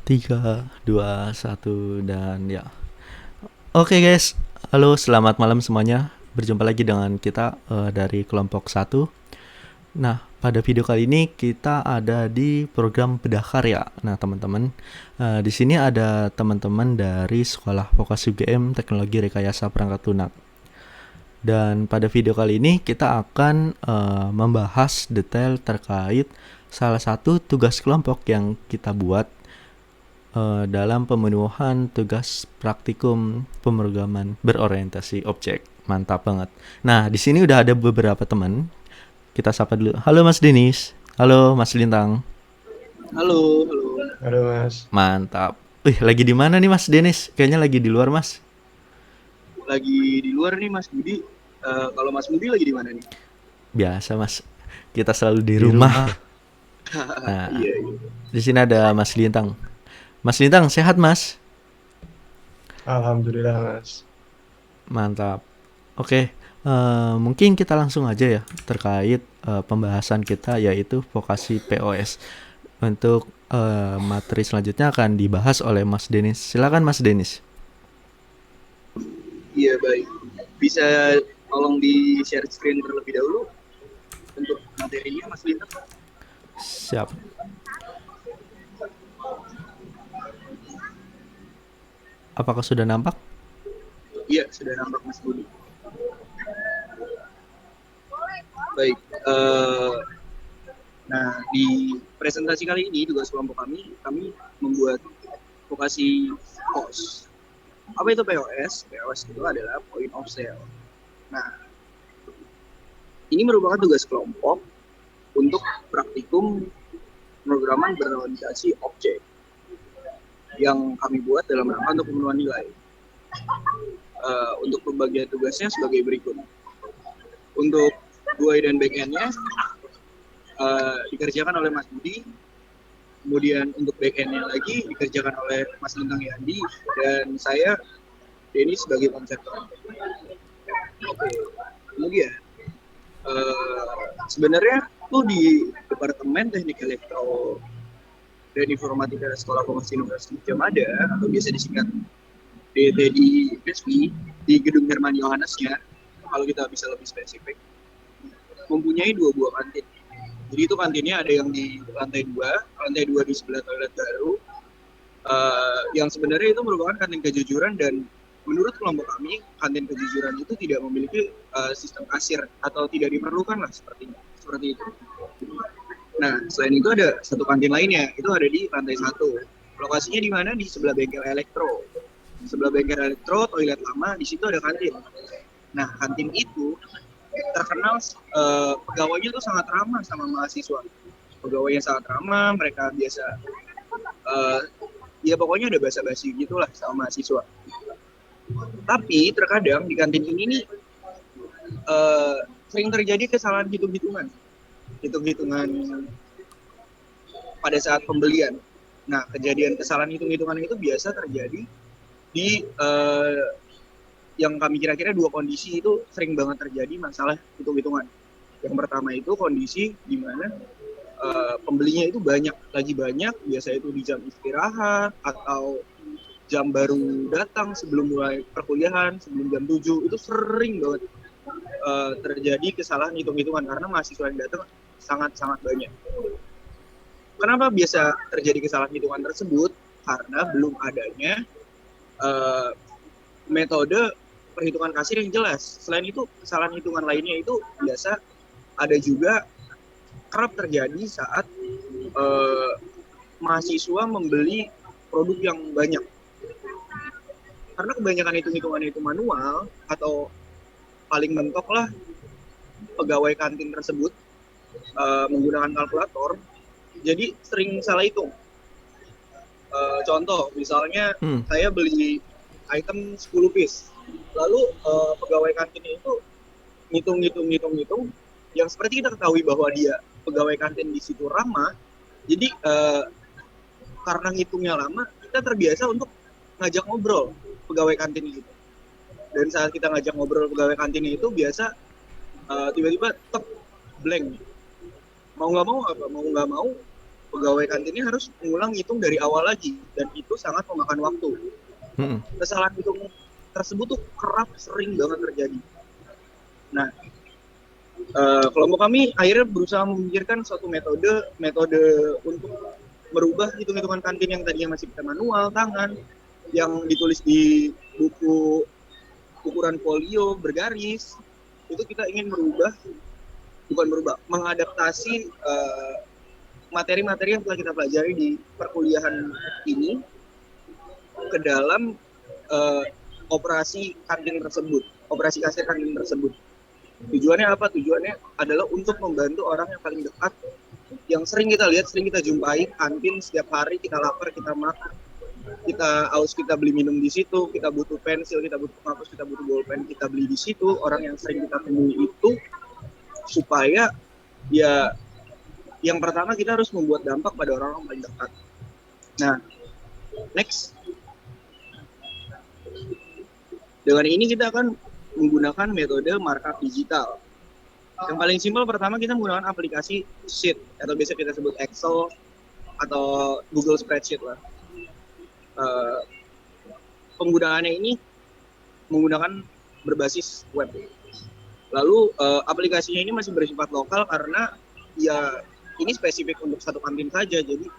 Tiga, dua, satu, dan ya. Oke guys, halo selamat malam semuanya. Berjumpa lagi dengan kita dari kelompok satu. Nah, pada video kali ini kita ada di program Bedah Karya. Nah, teman-teman, di sini ada teman-teman dari Sekolah Vokasi UGM Teknologi Rekayasa Perangkat Lunak. Dan pada video kali ini kita akan membahas detail terkait salah satu tugas kelompok yang kita buat dalam pemenuhan tugas praktikum pemrograman berorientasi objek. Mantap banget. Nah, di sini udah ada beberapa teman. Kita sapa dulu. Halo Mas Denis. Halo Mas Lintang. Halo, halo. Halo Mas, Mantap. Wih, lagi di mana nih Mas Denis? Kayaknya lagi di luar, Mas. Lagi di luar nih Mas Budi. Kalau Mas Budi lagi di mana nih? Biasa, Mas. Kita selalu di rumah. Nah, Iya, iya. di sini ada Mas Lintang. Mas Lintang, sehat, Mas? Alhamdulillah Mas. Mantap. Oke, mungkin kita langsung aja ya terkait pembahasan kita yaitu vokasi POS. Untuk materi selanjutnya akan dibahas oleh Mas Denis. Silakan Mas Denis. Iya, baik. Bisa tolong di-share screen terlebih dahulu untuk materinya Mas Lintang? Siap. Apakah sudah nampak? Iya, sudah nampak Mas Budi. Baik. Nah, di presentasi kali ini tugas kelompok kami membuat vokasi POS. Apa itu POS? POS itu adalah point of sale. Nah, ini merupakan tugas kelompok untuk praktikum pemrograman berorientasi objek yang kami buat dalam rangka untuk pemenuhan nilai. Untuk pembagian tugasnya sebagai berikut. Untuk GUI dan backend-nya dikerjakan oleh Mas Budi. Kemudian untuk backend-nya lagi dikerjakan oleh Mas Lintang Yandi dan saya Denny sebagai konseptor. Oke. Kemudian sebenarnya tuh di Departemen Teknik Elektro dan Informatika Sekolah Vokasi Universitas Jamada atau biasa disingkat DT di PSP di Gedung Herman Yohanesnya, kalau kita bisa lebih spesifik, mempunyai 2 buah kantin. Jadi itu kantinnya ada yang di lantai 2 di sebelah toilet baru, yang sebenarnya itu merupakan kantin kejujuran dan menurut kelompok kami, kantin kejujuran itu tidak memiliki sistem kasir atau tidak diperlukan lah seperti itu. Nah, selain itu ada satu kantin lainnya, itu ada di lantai 1. Lokasinya di mana? Di sebelah bengkel elektro. Sebelah bengkel elektro, toilet lama, di situ ada kantin. Nah, kantin itu terkenal pegawainya tuh sangat ramah sama mahasiswa. Pegawainya sangat ramah, mereka biasa ya pokoknya ada basa-basi gitulah sama mahasiswa. Tapi terkadang di kantin ini nih sering terjadi kesalahan hitung-hitungan pada saat pembelian. Nah, kejadian kesalahan hitung-hitungan itu biasa terjadi di yang kami kira-kira 2 kondisi itu sering banget terjadi masalah hitung-hitungan. Yang pertama itu kondisi di mana pembelinya itu banyak, biasa itu di jam istirahat atau jam baru datang sebelum mulai perkuliahan, sebelum jam 7, itu sering banget terjadi kesalahan hitung-hitungan karena mahasiswa yang datang sangat-sangat banyak. Kenapa biasa terjadi kesalahan hitungan tersebut? Karena belum adanya metode perhitungan kasir yang jelas. Selain itu, kesalahan hitungan lainnya itu biasa ada juga kerap terjadi saat mahasiswa membeli produk yang banyak. Karena kebanyakan hitung-hitungan itu manual atau paling mentok lah pegawai kantin tersebut menggunakan kalkulator, jadi sering salah hitung. Contoh, misalnya saya beli item 10 piece, lalu pegawai kantin itu ngitung, yang seperti kita ketahui bahwa dia pegawai kantin di situ ramah, jadi karena ngitungnya lama, kita terbiasa untuk ngajak ngobrol pegawai kantin itu. Dan saat kita ngajak ngobrol pegawai kantin itu biasa tiba-tiba blank. Mau nggak mau pegawai kantinnya harus mengulang hitung dari awal lagi, dan itu sangat memakan waktu. Kesalahan hitung tersebut tuh kerap sering banget terjadi. Nah, kelompok kami akhirnya berusaha memikirkan suatu metode untuk merubah hitung-hitungan kantin yang tadinya masih pakai manual tangan, yang ditulis di buku ukuran folio bergaris, itu kita ingin mengadaptasi materi-materi yang telah kita pelajari di perkuliahan ini ke dalam operasi kasir kantin tersebut. Tujuannya apa? Tujuannya adalah untuk membantu orang yang paling dekat, yang sering kita lihat, sering kita jumpai kantin setiap hari. Kita lapar, kita makan, kita haus, kita beli minum di situ, kita butuh pensil, kita butuh hapus, kita butuh bolpen, kita beli di situ. Orang yang sering kita temui itu, supaya ya yang pertama kita harus membuat dampak pada orang-orang paling dekat. Nah, next, dengan ini kita akan menggunakan metode markup digital. Yang paling simpel, pertama kita menggunakan aplikasi Sheet, atau biasa kita sebut Excel atau Google Spreadsheet lah. Penggunaannya ini menggunakan berbasis web. Lalu aplikasinya ini masih bersifat lokal karena ya ini spesifik untuk satu kantin saja. Jadi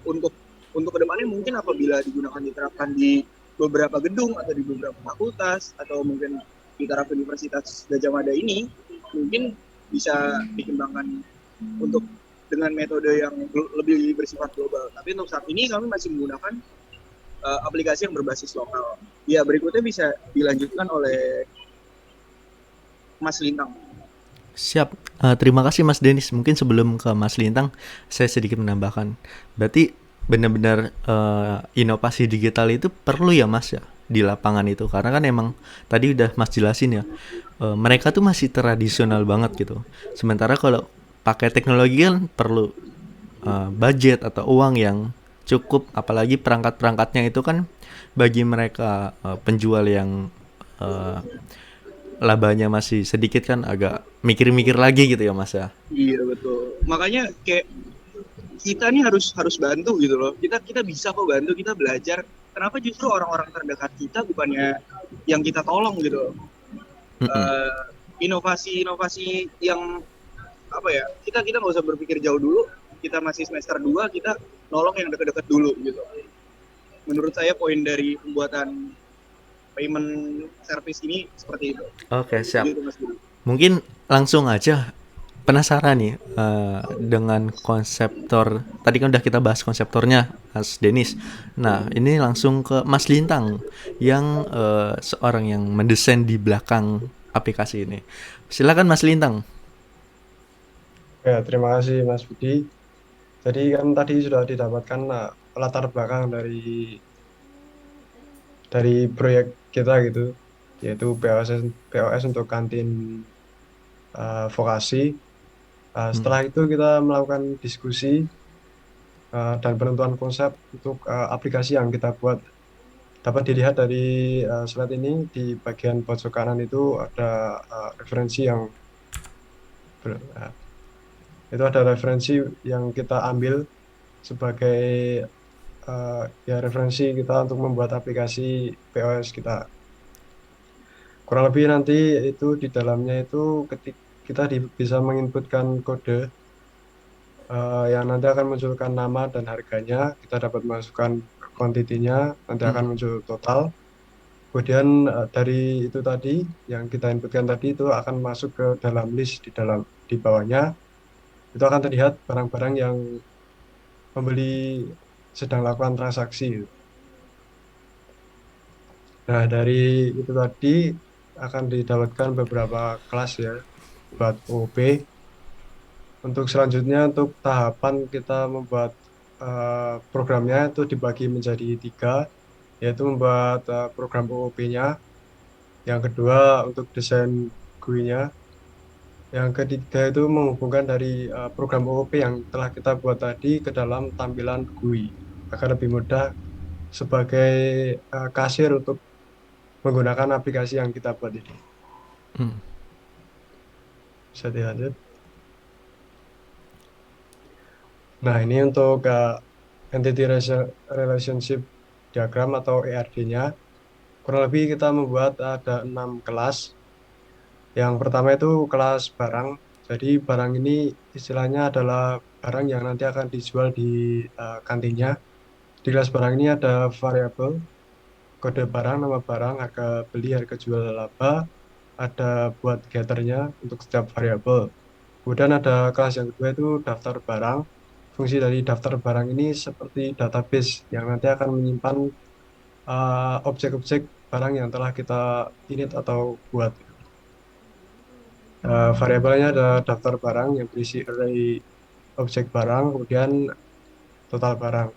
untuk kedepannya mungkin apabila diterapkan di beberapa gedung atau di beberapa fakultas atau mungkin diterapkan di Universitas Gadjah Mada ini, mungkin bisa dikembangkan untuk dengan metode yang lebih bersifat global. Tapi untuk saat ini kami masih menggunakan aplikasi yang berbasis lokal. Ya, berikutnya bisa dilanjutkan oleh Mas Lintang. Siap. Terima kasih Mas Denis. Mungkin sebelum ke Mas Lintang, saya sedikit menambahkan. Berarti benar-benar inovasi digital itu perlu ya Mas ya di lapangan itu, karena kan emang tadi udah Mas jelasin ya, mereka tuh masih tradisional banget gitu. Sementara kalau pakai teknologi kan perlu budget atau uang yang cukup, apalagi perangkat-perangkatnya itu kan bagi mereka penjual yang labanya masih sedikit kan agak mikir-mikir lagi gitu ya Mas ya. Iya betul. Makanya kayak kita nih harus bantu gitu loh. Kita bisa kok bantu, kita belajar. Kenapa justru orang-orang terdekat kita bukannya yang kita tolong gitu loh. Inovasi yang apa ya? Kita nggak usah berpikir jauh dulu. Kita masih semester 2, kita nolong yang dekat-dekat dulu gitu. Menurut saya poin dari pembuatan payment service ini seperti itu. Oke, siap. Gitu, Mas. Mungkin langsung aja, penasaran nih dengan konseptor. Tadi kan udah kita bahas konseptornya Mas Denis. Nah, ini langsung ke Mas Lintang yang seorang yang mendesain di belakang aplikasi ini. Silakan Mas Lintang. Ya, terima kasih Mas Budi. Jadi kan tadi sudah didapatkan latar belakang dari proyek kita gitu, yaitu POS untuk kantin vokasi. Setelah itu kita melakukan diskusi dan penentuan konsep untuk aplikasi yang kita buat. Dapat dilihat dari slide ini, di bagian pojok kanan itu ada referensi yang itu ada referensi yang kita ambil sebagai ya referensi kita untuk membuat aplikasi POS kita. Kurang lebih nanti itu di dalamnya itu kita bisa menginputkan kode yang nanti akan munculkan nama dan harganya. Kita dapat masukkan kuantitinya, nanti akan muncul total. Kemudian dari itu tadi yang kita inputkan tadi itu akan masuk ke dalam list di bawahnya. Itu akan terlihat barang-barang yang pembeli sedang lakukan transaksi. Nah, dari itu tadi akan didapatkan beberapa kelas ya buat OOP. Untuk selanjutnya, untuk tahapan kita membuat programnya itu dibagi menjadi 3, yaitu membuat program OOP-nya. Yang kedua untuk desain GUI-nya. Yang ketiga itu menghubungkan dari program OOP yang telah kita buat tadi ke dalam tampilan GUI agar lebih mudah sebagai kasir untuk menggunakan aplikasi yang kita buat ini. Bisa dilanjut. Nah, ini untuk Entity Relationship Diagram atau ERD-nya. Kurang lebih kita membuat ada 6 kelas. Yang pertama itu kelas barang. Jadi barang ini istilahnya adalah barang yang nanti akan dijual di kantinnya. Di kelas barang ini ada variabel, kode barang, nama barang, harga beli, harga jual laba, ada buat getternya untuk setiap variabel. Kemudian ada kelas yang kedua itu daftar barang. Fungsi dari daftar barang ini seperti database yang nanti akan menyimpan objek-objek barang yang telah kita init atau buat. Variabelnya ada daftar barang yang berisi array objek barang, kemudian total barang.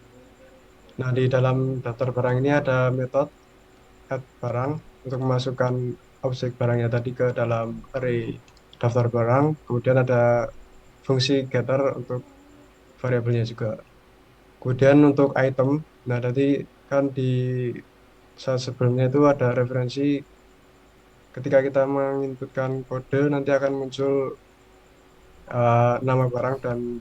Nah, di dalam daftar barang ini ada metode add barang untuk memasukkan objek barangnya tadi ke dalam array daftar barang. Kemudian ada fungsi getter untuk variabelnya juga. Kemudian untuk item, nah tadi kan di saat sebelumnya itu ada referensi ketika kita menginputkan kode nanti akan muncul nama barang dan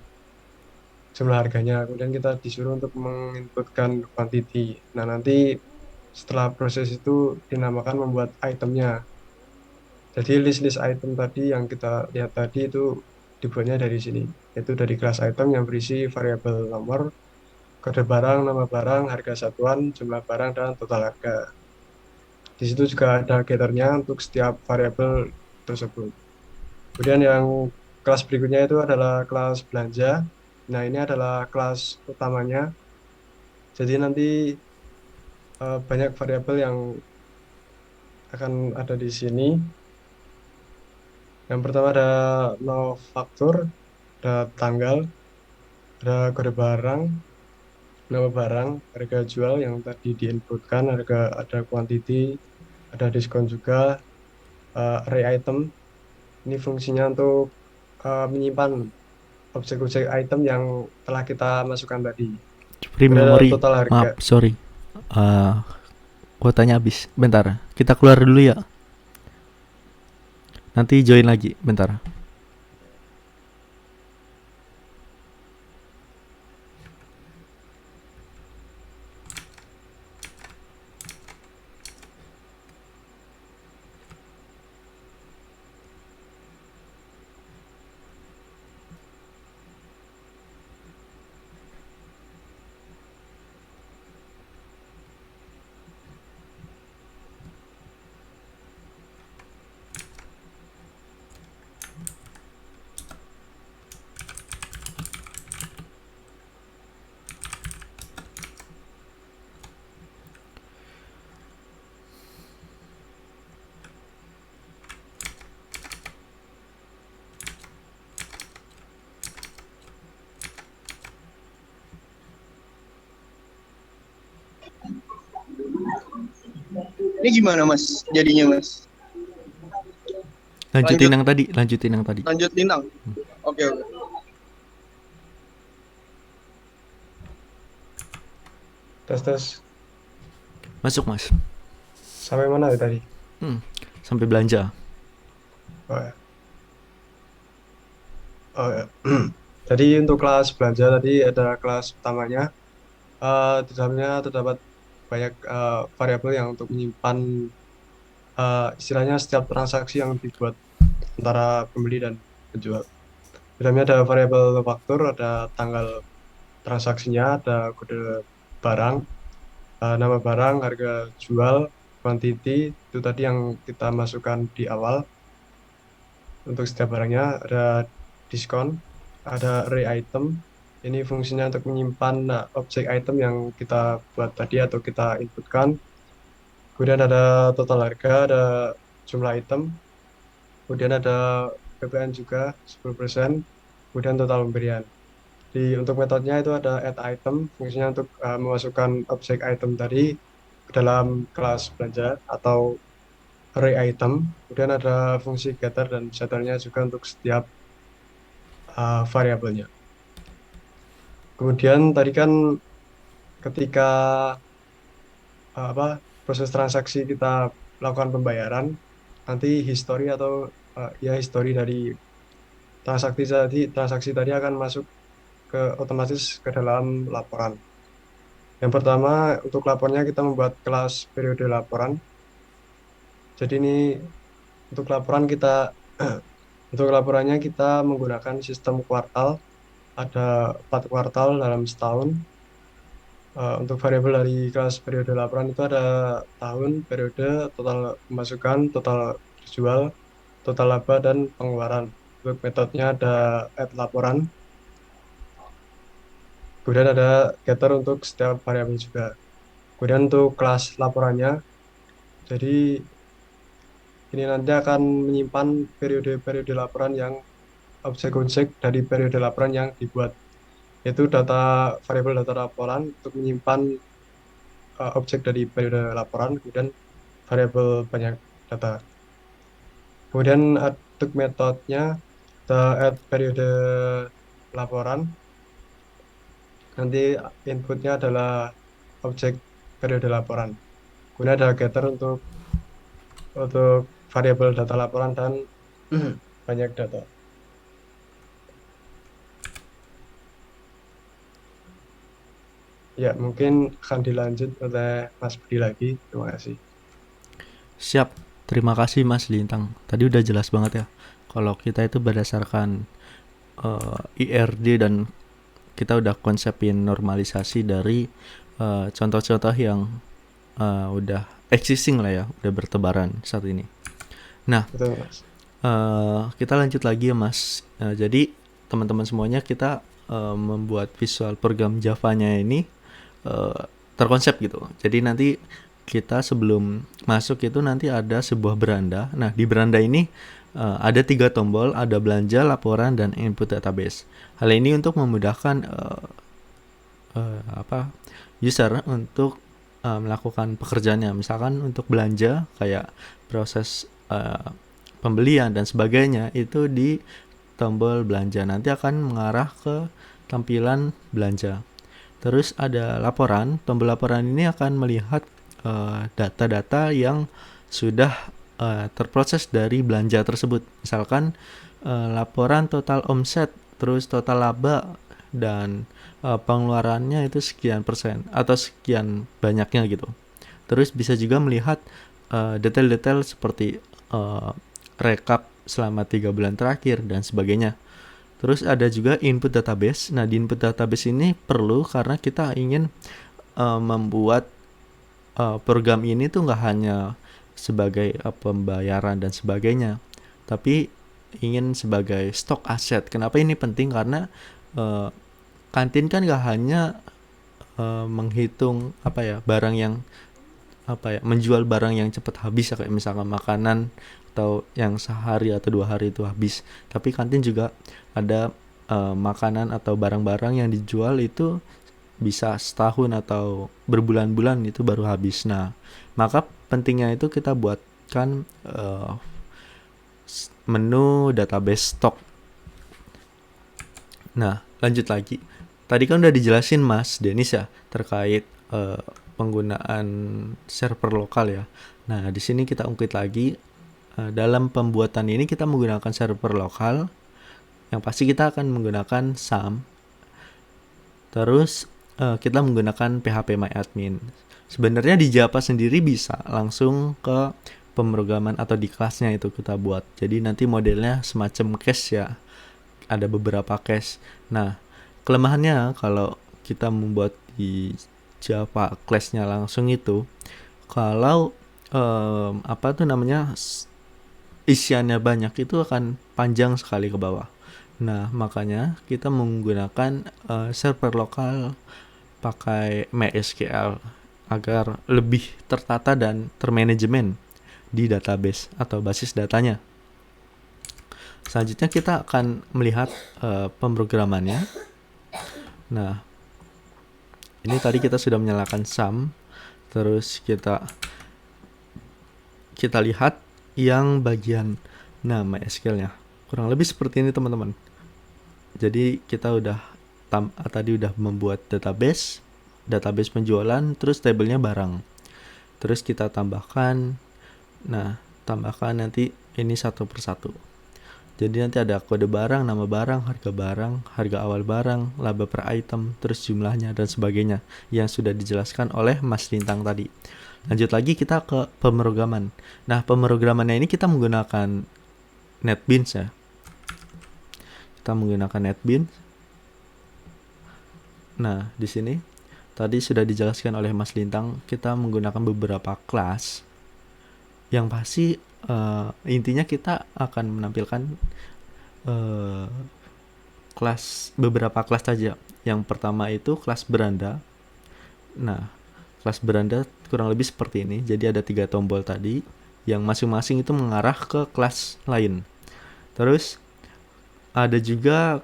jumlah harganya. Kemudian kita disuruh untuk menginputkan quantity. Nah, nanti setelah proses itu dinamakan membuat itemnya. Jadi list-list item tadi yang kita lihat tadi itu dibuatnya dari sini. Itu dari kelas item yang berisi variabel nomor, kode barang, nama barang, harga satuan, jumlah barang, dan total harga. Di situ juga ada getternya untuk setiap variabel tersebut. Kemudian yang kelas berikutnya itu adalah kelas belanja. Nah, ini adalah kelas utamanya. Jadi nanti banyak variabel yang akan ada di sini. Yang pertama ada manufaktur, ada tanggal, ada kode barang, nama barang, harga jual yang tadi diinputkan, harga ada quantity, ada diskon juga, array item. Ini fungsinya untuk menyimpan objek-objek item yang telah kita masukkan tadi. Free Kemudian ada memory. total harga. Maaf, sorry. Kuotanya habis. Bentar, kita keluar dulu ya. Nanti join lagi. Bentar. Ini gimana Mas jadinya Mas? Lanjutin yang tadi. Lanjut Lintang. Oke. Tes. Masuk, Mas. Sampai mana ya tadi? Sampai belanja. Oh ya. Jadi untuk kelas belanja tadi ada kelas utamanya. Di dalamnya terdapat banyak variabel yang untuk menyimpan istilahnya setiap transaksi yang dibuat antara pembeli dan penjual. Di dalamnya ada variabel faktur, ada tanggal transaksinya, ada kode barang, nama barang, harga jual, quantity, itu tadi yang kita masukkan di awal. Untuk setiap barangnya ada diskon, ada array item. Ini fungsinya untuk menyimpan objek item yang kita buat tadi atau kita inputkan. Kemudian ada total harga, ada jumlah item. Kemudian ada PPN juga 10%. Kemudian total pemberian. Untuk metodenya itu ada add item, fungsinya untuk memasukkan objek item tadi ke dalam kelas belanja atau array item. Kemudian ada fungsi getter dan setternya juga untuk setiap variabelnya. Kemudian tadi kan ketika proses transaksi kita lakukan pembayaran, nanti history atau history dari transaksi tadi akan masuk otomatis ke dalam laporan. Yang pertama, untuk lapornya kita membuat kelas periode laporan. Jadi ini untuk laporan kita untuk laporannya kita menggunakan sistem kuartal. Ada 4 kuartal dalam setahun. Untuk variabel dari kelas periode laporan itu ada tahun, periode, total pemasukan, total jual, total laba, dan pengeluaran. Untuk metodenya ada add laporan, kemudian ada getter untuk setiap variabel juga. Kemudian untuk kelas laporannya, jadi ini nanti akan menyimpan periode-periode laporan yang objek-objek dari periode laporan yang dibuat, yaitu variabel data laporan untuk menyimpan objek dari periode laporan, kemudian variabel banyak data. Kemudian untuk metodenya, kita add periode laporan, nanti inputnya adalah objek periode laporan. Kemudian ada getter untuk variabel data laporan dan banyak data. Ya, mungkin akan dilanjut oleh Mas Budi lagi. Terima kasih. Siap, terima kasih Mas Lintang. Tadi udah jelas banget ya. Kalau kita itu berdasarkan IRD dan kita udah konsepin normalisasi dari contoh-contoh yang udah existing lah ya, udah bertebaran saat ini. Nah, Betul, Mas. kita lanjut lagi ya Mas. Jadi teman-teman semuanya kita membuat visual program Java-nya ini terkonsep gitu. Jadi nanti kita sebelum masuk itu nanti ada sebuah beranda. Nah di beranda ini ada 3 tombol, ada belanja, laporan, dan input database. Hal ini untuk memudahkan user untuk melakukan pekerjaannya. Misalkan untuk belanja kayak proses pembelian dan sebagainya itu di tombol belanja, nanti akan mengarah ke tampilan belanja. Terus ada laporan, tombol laporan ini akan melihat data-data yang sudah terproses dari belanja tersebut. Misalkan laporan total omset, terus total laba, dan pengeluarannya itu sekian persen atau sekian banyaknya gitu. Terus bisa juga melihat detail-detail seperti rekap selama 3 bulan terakhir dan sebagainya. Terus ada juga input database. Nah di input database ini perlu karena kita ingin membuat program ini tuh nggak hanya sebagai pembayaran dan sebagainya, tapi ingin sebagai stok aset. Kenapa ini penting? Karena kantin kan nggak hanya menghitung barang yang menjual barang yang cepat habis ya, kayak misalkan makanan atau yang sehari atau 2 hari itu habis, tapi kantin juga ada makanan atau barang-barang yang dijual itu bisa setahun atau berbulan-bulan itu baru habis. Nah maka pentingnya itu kita buatkan menu database stok. Nah lanjut lagi, tadi kan udah dijelasin Mas Denis ya terkait penggunaan server lokal ya. Nah di sini kita ungkit lagi, dalam pembuatan ini kita menggunakan server lokal. Yang pasti kita akan menggunakan SAM. Terus kita menggunakan phpMyAdmin. Sebenarnya di Java sendiri bisa langsung ke pemrograman atau di kelasnya itu kita buat. Jadi nanti modelnya semacam cache ya. Ada beberapa cache. Nah, kelemahannya kalau kita membuat di Java class-nya langsung itu, kalau isiannya banyak itu akan panjang sekali ke bawah. Nah, makanya kita menggunakan server lokal pakai MySQL agar lebih tertata dan termanajemen di database atau basis datanya. Selanjutnya kita akan melihat pemrogramannya. Nah, ini tadi kita sudah menyalakan SAM. Terus kita lihat yang bagian nama MySQL-nya. Kurang lebih seperti ini teman-teman. Jadi kita tadi udah membuat database penjualan, terus tabelnya barang. Terus kita tambahkan nanti ini satu persatu. Jadi nanti ada kode barang, nama barang, harga awal barang, laba per item, terus jumlahnya dan sebagainya yang sudah dijelaskan oleh Mas Lintang tadi. Lanjut lagi kita ke pemrograman. Nah, pemrogramannya ini kita menggunakan NetBeans ya. Kita menggunakan NetBeans. Nah, di sini tadi sudah dijelaskan oleh Mas Lintang, kita menggunakan beberapa kelas yang pasti intinya kita akan menampilkan beberapa kelas saja. Yang pertama itu kelas beranda. Nah, kelas beranda kurang lebih seperti ini. Jadi ada 3 tombol tadi yang masing-masing itu mengarah ke kelas lain. Terus ada juga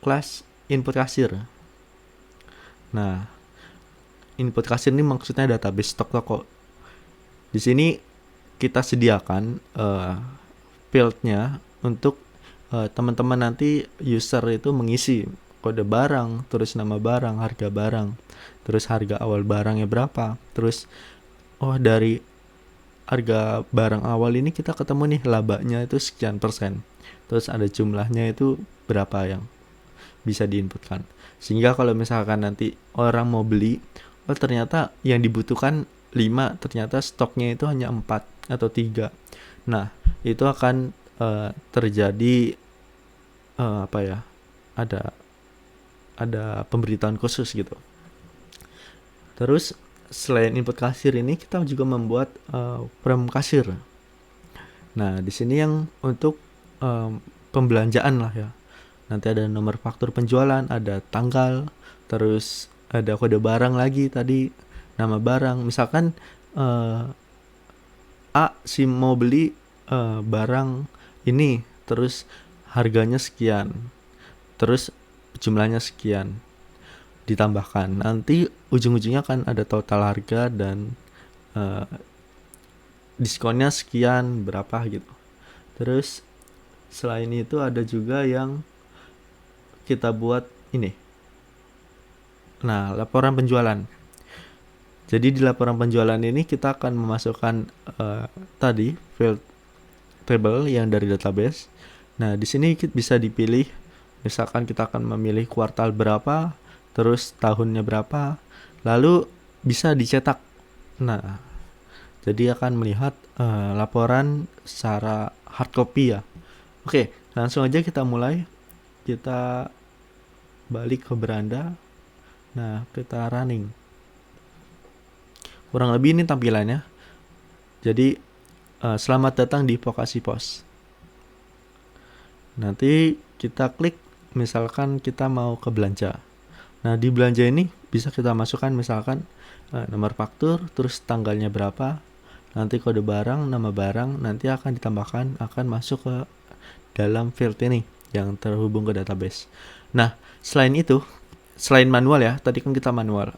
kelas input kasir. Nah, input kasir ini maksudnya database stok toko. Di sini kita sediakan fieldnya untuk teman-teman nanti user itu mengisi kode barang, terus nama barang, harga barang, terus harga awal barangnya berapa, terus dari harga barang awal ini kita ketemu nih labanya itu sekian persen, terus ada jumlahnya itu berapa yang bisa diinputkan, sehingga kalau misalkan nanti orang mau beli, ternyata yang dibutuhkan 5, ternyata stoknya itu hanya 4 atau 3. Nah, itu akan terjadi ada pemberitaan khusus gitu. Terus selain input kasir ini kita juga membuat prem kasir. Nah, di sini yang untuk pembelanjaan lah ya. Nanti ada nomor faktur penjualan, ada tanggal, terus ada kode barang lagi tadi, nama barang. Misalkan A si mau beli barang ini, terus harganya sekian, terus jumlahnya sekian, ditambahkan. Nanti ujung-ujungnya kan ada total harga dan diskonnya sekian berapa gitu. Terus selain itu ada juga yang kita buat ini. Nah, laporan penjualan. Jadi di laporan penjualan ini kita akan memasukkan tadi field table yang dari database. Nah, di sini bisa dipilih, misalkan kita akan memilih kuartal berapa, terus tahunnya berapa, lalu bisa dicetak. Nah, jadi akan melihat laporan secara hard copy ya. Oke, langsung aja kita mulai. Kita balik ke beranda. Nah, kita running. Kurang lebih ini tampilannya. Jadi selamat datang di Vokasi Pos. Nanti kita klik, misalkan kita mau ke belanja. Nah, di belanja ini bisa kita masukkan misalkan nomor faktur, terus tanggalnya berapa, nanti kode barang, nama barang, nanti akan ditambahkan, akan masuk ke dalam field ini yang terhubung ke database. Nah, selain itu, selain manual ya, tadi kan kita manual.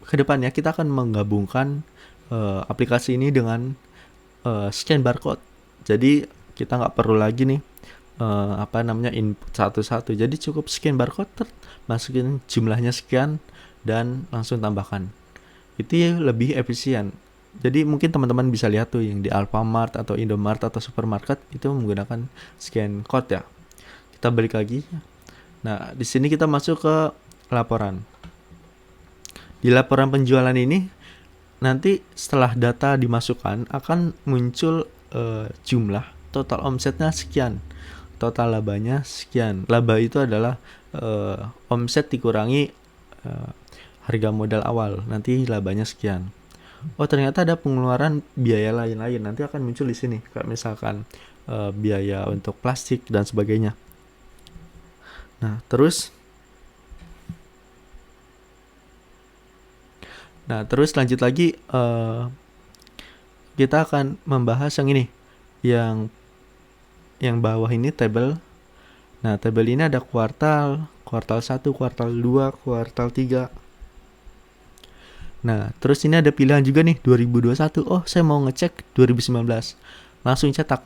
Kedepannya kita akan menggabungkan aplikasi ini dengan scan barcode. Jadi kita nggak perlu lagi nih input satu-satu. Jadi cukup scan barcode, masukin jumlahnya sekian dan langsung tambahkan. Itu lebih efisien. Jadi mungkin teman-teman bisa lihat tuh yang di Alfamart atau Indomart atau supermarket itu menggunakan scan code ya. Kita balik lagi. Nah, di sini kita masuk ke laporan. Di laporan penjualan ini nanti setelah data dimasukkan akan muncul jumlah total omsetnya sekian, total labanya sekian. Laba itu adalah omset dikurangi harga modal awal, nanti labanya sekian. Oh, ternyata ada pengeluaran biaya lain-lain, nanti akan muncul di sini, kayak misalkan biaya untuk plastik dan sebagainya. Nah, terus lanjut lagi, kita akan membahas yang ini, yang bawah ini table. Nah, table ini ada kuartal 1, kuartal 2, kuartal 3. Nah, terus ini ada pilihan juga nih 2021. Oh, saya mau ngecek 2019. Langsung cetak.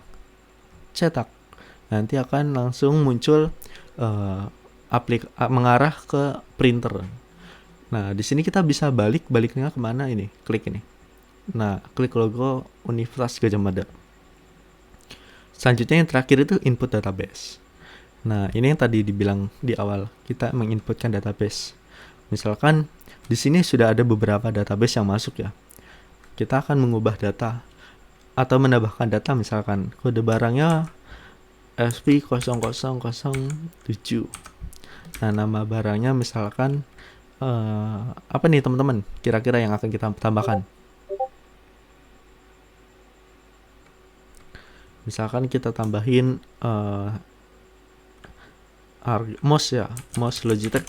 Nanti akan langsung muncul mengarah ke printer. Nah, di sini kita bisa baliknya kemana ini? Klik ini. Nah, klik logo Universitas Gadjah Mada. Selanjutnya yang terakhir itu input database. Nah, ini yang tadi dibilang di awal, kita menginputkan database. Misalkan di sini sudah ada beberapa database yang masuk ya. Kita akan mengubah data atau menambahkan data, misalkan kode barangnya SP0007. Nah, nama barangnya misalkan apa nih teman-teman? Kira-kira yang akan kita tambahkan? Misalkan kita tambahin mouse ya, mouse Logitech.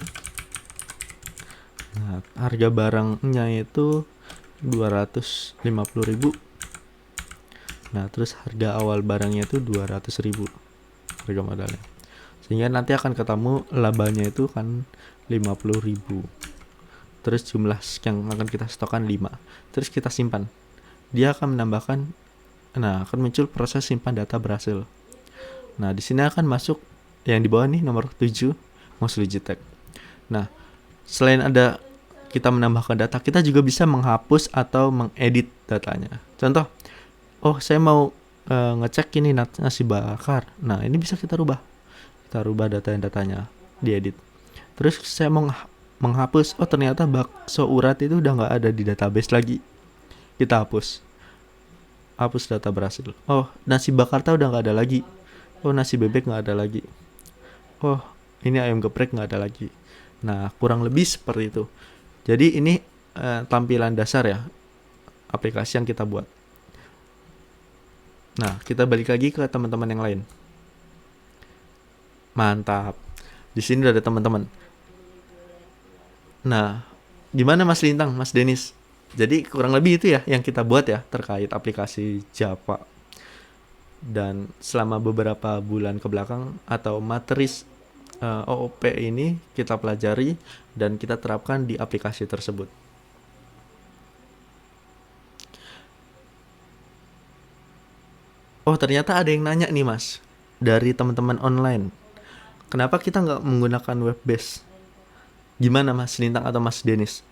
Nah, harga barangnya itu 250.000. Nah, terus harga awal barangnya itu 200.000 harga modalnya. Sehingga nanti akan ketemu labanya itu kan 50.000. Terus jumlah yang akan kita stokkan 5. Terus kita simpan. Dia akan menambahkan, nah akan muncul proses simpan data berhasil. Nah, di sini akan masuk yang di bawah nih nomor 7, mouse Logitech. Nah, selain ada kita menambahkan data, kita juga bisa menghapus atau mengedit datanya. Contoh, oh saya mau ngecek ini nasi bakar. Nah, ini bisa kita rubah. Kita rubah datanya, diedit. Terus saya mau menghapus, oh ternyata bakso urat itu udah nggak ada di database lagi. Kita hapus data berhasil. Oh, nasi bakar udah nggak ada lagi. Oh, nasi bebek nggak ada lagi. Oh, ini ayam geprek nggak ada lagi. Nah, kurang lebih seperti itu. Jadi ini tampilan dasar ya aplikasi yang kita buat. Nah, kita balik lagi ke teman-teman yang lain. Mantap. Di sini udah ada teman-teman. Nah, gimana Mas Lintang, Mas Denis? Jadi kurang lebih itu ya yang kita buat ya terkait aplikasi Java. Dan selama beberapa bulan ke belakang atau materi OOP ini kita pelajari dan kita terapkan di aplikasi tersebut. Oh, ternyata ada yang nanya nih Mas, dari teman-teman online. Kenapa kita nggak menggunakan web base? Gimana Mas Lintang atau Mas Denis?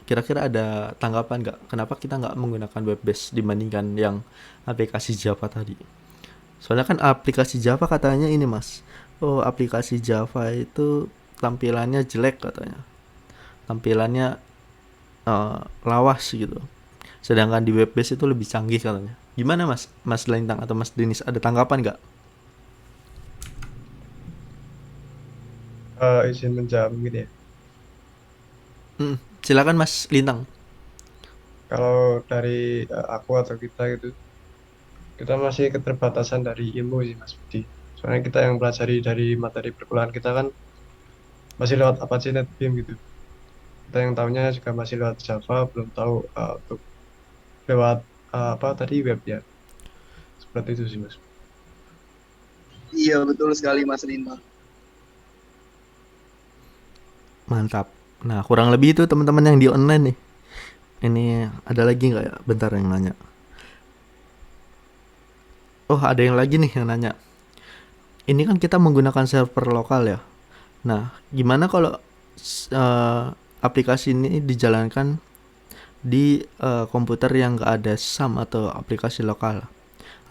Kira-kira ada tanggapan nggak? Kenapa kita nggak menggunakan web base dibandingkan yang aplikasi Java tadi? Soalnya kan aplikasi Java katanya ini Mas. Oh, aplikasi Java itu tampilannya jelek katanya. Tampilannya lawas gitu. Sedangkan di web base itu lebih canggih katanya. Gimana Mas? Mas Lintang atau Mas Denis ada tanggapan nggak? Izin menjawab mungkin ya. Silakan Mas Lintang. Kalau dari aku atau kita gitu, kita masih keterbatasan dari ilmu sih Mas Budi. Soalnya kita yang pelajari dari materi perkuliahan kita kan masih lewat Apache NetBeam gitu. Kita yang tahunya juga masih lewat Java, belum tahu untuk lewat apa tadi web ya. Seperti itu sih Mas. Iya, betul sekali Mas Lintang. Mantap. Nah, kurang lebih itu teman-teman yang di online nih. Ini ada lagi nggak ya? Bentar yang nanya. Oh, ada yang lagi nih yang nanya. Ini kan kita menggunakan server lokal ya. Nah, gimana kalau aplikasi ini dijalankan di komputer yang nggak ada SAM atau aplikasi lokal?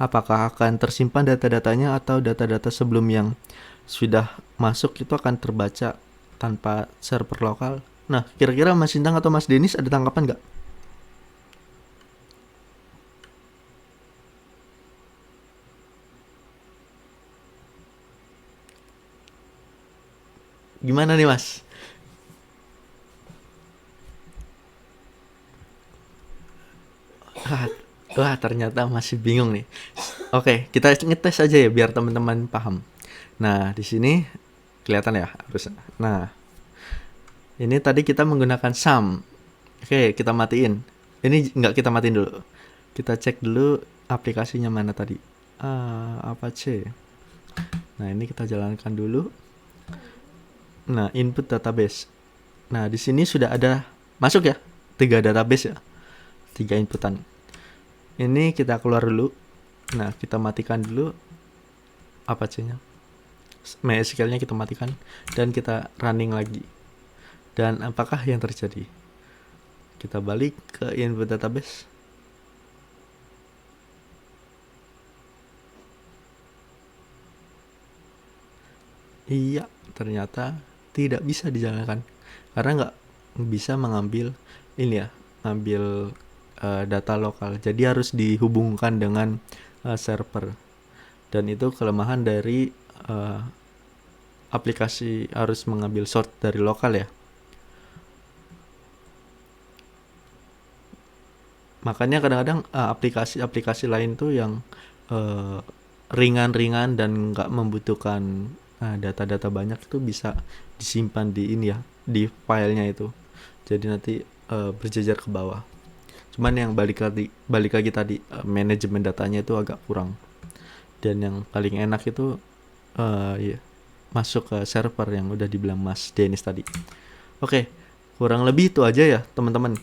Apakah akan tersimpan data-datanya atau data-data sebelum yang sudah masuk itu akan terbaca tanpa server lokal? Nah, kira-kira Mas Sintang atau Mas Denis ada tanggapan nggak? Gimana nih Mas? Wah, ternyata masih bingung nih. Oke, kita ngetes aja ya biar teman-teman paham. Nah, di sini kelihatan ya harus. Nah, ini tadi kita menggunakan SAM. Oke, kita matiin. Ini nggak kita matiin dulu. Kita cek dulu aplikasinya mana tadi. Apache. Nah, ini kita jalankan dulu. Nah, input database. Nah, di sini sudah ada masuk ya 3 database ya. 3 inputan. Ini kita keluar dulu. Nah, kita matikan dulu Apache-nya. MySQL-nya kita matikan dan kita running lagi. Dan apakah yang terjadi? Kita balik ke input database. Iya, ternyata tidak bisa dijalankan karena nggak bisa mengambil ini ya, ngambil data lokal. Jadi harus dihubungkan dengan server. Dan itu kelemahan dari eh, aplikasi harus mengambil source dari lokal ya. Makanya kadang-kadang aplikasi-aplikasi lain tuh yang eh, ringan-ringan dan nggak membutuhkan data-data banyak itu bisa disimpan di ini ya, di filenya itu. Jadi nanti berjejer ke bawah. Cuman yang balik lagi tadi, manajemen datanya itu agak kurang. Dan yang paling enak itu ya, masuk ke server yang udah dibilang Mas Denis tadi. Oke, kurang lebih itu aja ya teman-teman.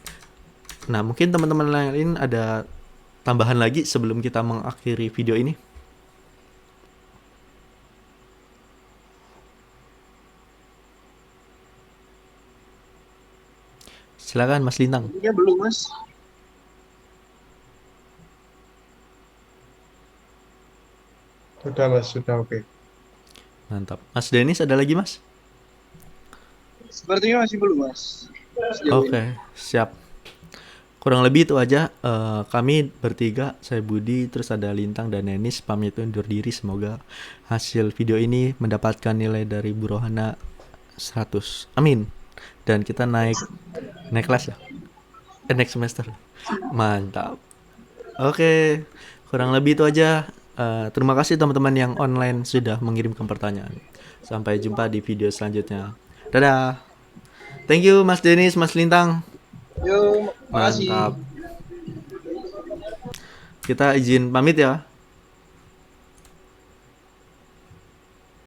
Nah, mungkin teman-teman lain ada tambahan lagi sebelum kita mengakhiri video ini. Silakan Mas Lintang. Intinya belum, Mas. Sudah Mas, sudah oke. Mantap. Mas Denis ada lagi Mas? Sepertinya masih belum, Mas. Sejauh ini. Oke, siap. Kurang lebih itu aja. Kami bertiga, saya Budi, terus ada Lintang dan Denis pamit undur diri. Semoga hasil video ini mendapatkan nilai dari Bu Rohana 100. Amin. Dan kita naik kelas ya. Next semester. Mantap. Oke, kurang lebih itu aja. Terima kasih teman-teman yang online sudah mengirimkan pertanyaan. Sampai jumpa di video selanjutnya. Dadah. Thank you Mas Denis, Mas Lintang. Yo, makasih. Mantap. Kita izin pamit ya.